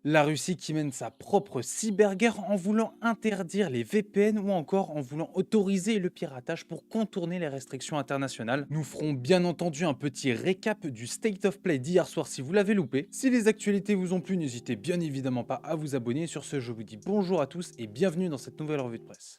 La Russie qui mène sa propre cyberguerre en voulant interdire les VPN ou encore en voulant autoriser le piratage pour contourner les restrictions internationales. Nous ferons bien entendu un petit récap du State of Play d'hier soir si vous l'avez loupé. Si les actualités vous ont plu, n'hésitez bien évidemment pas à vous abonner. Sur ce, je vous dis bonjour à tous et bienvenue dans cette nouvelle revue de presse.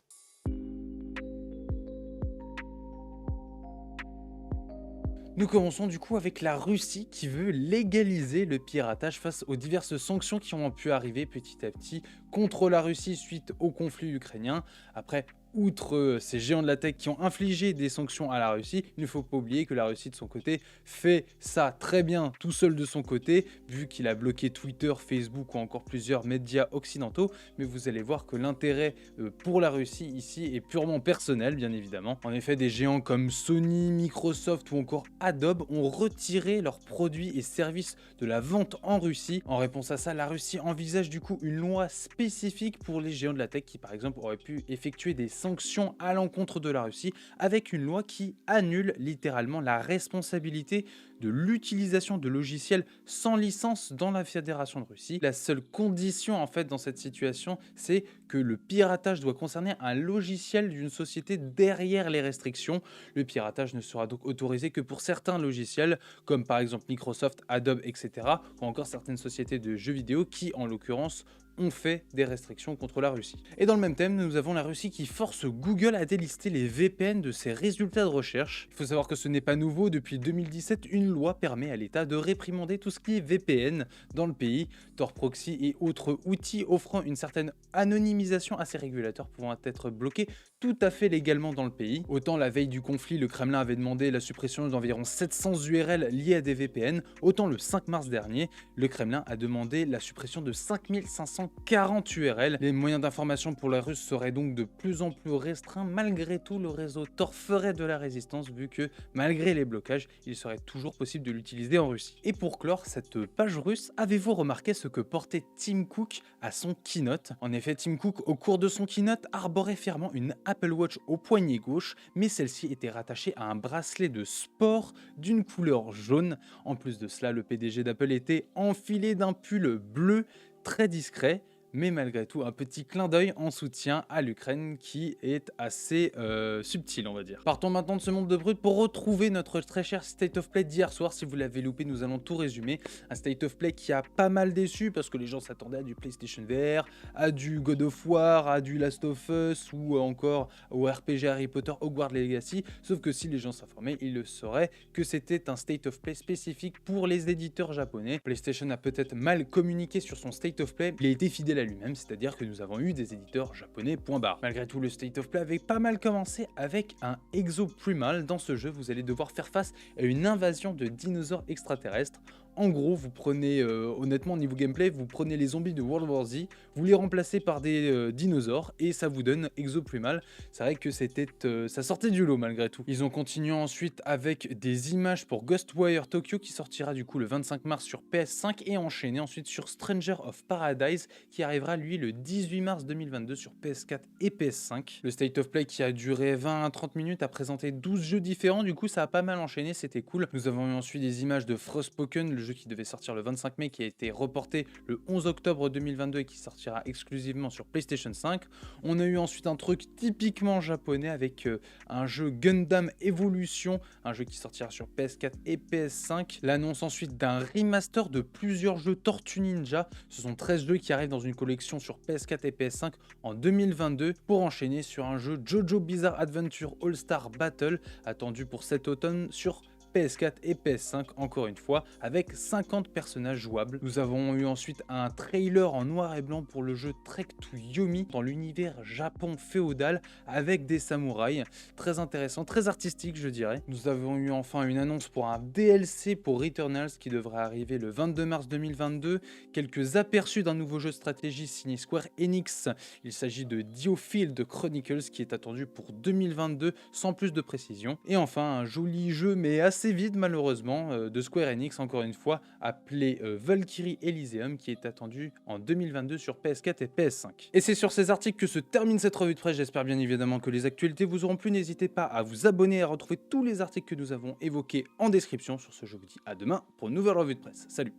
Nous commençons du coup avec la Russie qui veut légaliser le piratage face aux diverses sanctions qui ont pu arriver petit à petit contre la Russie suite au conflit ukrainien. Après, outre ces géants de la tech qui ont infligé des sanctions à la Russie, il ne faut pas oublier que la Russie de son côté fait ça très bien tout seul de son côté, vu qu'il a bloqué Twitter, Facebook ou encore plusieurs médias occidentaux. Mais vous allez voir que l'intérêt pour la Russie ici est purement personnel, bien évidemment. En effet, des géants comme Sony, Microsoft ou encore Adobe ont retiré leurs produits et services de la vente en Russie. En réponse à ça, la Russie envisage du coup une loi spécifique pour les géants de la tech qui par exemple auraient pu effectuer des sanctions à l'encontre de la Russie, avec une loi qui annule littéralement la responsabilité de l'utilisation de logiciels sans licence dans la Fédération de Russie. La seule condition en fait dans cette situation, c'est que le piratage doit concerner un logiciel d'une société derrière les restrictions. Le piratage ne sera donc autorisé que pour certains logiciels, comme par exemple Microsoft, Adobe, etc., ou encore certaines sociétés de jeux vidéo qui, en l'occurrence, ont fait des restrictions contre la Russie. Et dans le même thème, nous avons la Russie qui force Google à délister les VPN de ses résultats de recherche. Il faut savoir que ce n'est pas nouveau, depuis 2017, une loi permet à l'État de réprimander tout ce qui est VPN dans le pays, Tor Proxy et autres outils offrant une certaine anonymisation à ces régulateurs pouvant être bloqués tout à fait légalement dans le pays. Autant la veille du conflit, le Kremlin avait demandé la suppression d'environ 700 URL liées à des VPN, autant le 5 mars dernier, le Kremlin a demandé la suppression de 5540 URL. Les moyens d'information pour la Russe seraient donc de plus en plus restreints. Malgré tout, le réseau Tor ferait de la résistance vu que, malgré les blocages, il serait toujours possible de l'utiliser en Russie. Et pour clore cette page russe, avez-vous remarqué ce que portait Tim Cook à son keynote? En effet, Tim Cook, au cours de son keynote, arborait fièrement une Apple Watch au poignet gauche, mais celle-ci était rattachée à un bracelet de sport d'une couleur jaune. En plus de cela, le PDG d'Apple était enfilé d'un pull bleu très discret, mais malgré tout un petit clin d'œil en soutien à l'Ukraine qui est assez subtil, on va dire. Partons maintenant de ce monde de brut pour retrouver notre très cher State of Play d'hier soir. Si vous l'avez loupé, nous allons tout résumer. Un State of Play qui a pas mal déçu parce que les gens s'attendaient à du PlayStation VR, à du God of War, à du Last of Us ou encore au RPG Harry Potter Hogwarts Legacy. Sauf que si les gens s'informaient, ils le sauraient que c'était un State of Play spécifique pour les éditeurs japonais. PlayStation a peut-être mal communiqué sur son State of Play, il a été fidèle à lui-même, c'est-à-dire que nous avons eu des éditeurs japonais, point barre. Malgré tout, le State of Play avait pas mal commencé avec un Exoprimal. Dans ce jeu, vous allez devoir faire face à une invasion de dinosaures extraterrestres. En gros, vous prenez, honnêtement, au niveau gameplay, vous prenez les zombies de World War Z, vous les remplacez par des dinosaures et ça vous donne Exoprimal. C'est vrai que ça sortait du lot malgré tout. Ils ont continué ensuite avec des images pour Ghostwire Tokyo qui sortira du coup le 25 mars sur PS5 et enchaîné ensuite sur Stranger of Paradise qui arrivera lui le 18 mars 2022 sur PS4 et PS5. Le State of Play qui a duré 20 à 30 minutes a présenté 12 jeux différents, du coup ça a pas mal enchaîné, c'était cool. Nous avons eu ensuite des images de Frostpoken, le jeu qui devait sortir le 25 mai qui a été reporté le 11 octobre 2022 et qui sortira exclusivement sur PlayStation 5. On a eu ensuite un truc typiquement japonais avec un jeu Gundam Evolution, un jeu qui sortira sur PS4 et PS5. L'annonce ensuite d'un remaster de plusieurs jeux Tortue Ninja. Ce sont 13 jeux qui arrivent dans une collection sur PS4 et PS5 en 2022 pour enchaîner sur un jeu Jojo Bizarre Adventure All-Star Battle attendu pour cet automne sur PS4 et PS5 encore une fois avec 50 personnages jouables. Nous avons eu ensuite un trailer en noir et blanc pour le jeu Trek to Yomi dans l'univers Japon féodal avec des samouraïs. Très intéressant, très artistique je dirais. Nous avons eu enfin une annonce pour un DLC pour Returnals qui devrait arriver le 22 mars 2022. Quelques aperçus d'un nouveau jeu de stratégie signé Square Enix. Il s'agit de Diofield Chronicles qui est attendu pour 2022 sans plus de précision. Et enfin un joli jeu mais assez vide malheureusement de Square Enix encore une fois appelé Valkyrie Elysium qui est attendu en 2022 sur PS4 et PS5. Et c'est sur ces articles que se termine cette revue de presse. J'espère bien évidemment que les actualités vous auront plu. N'hésitez pas à vous abonner et à retrouver tous les articles que nous avons évoqués en description. Sur ce, je vous dis à demain pour une nouvelle revue de presse. Salut!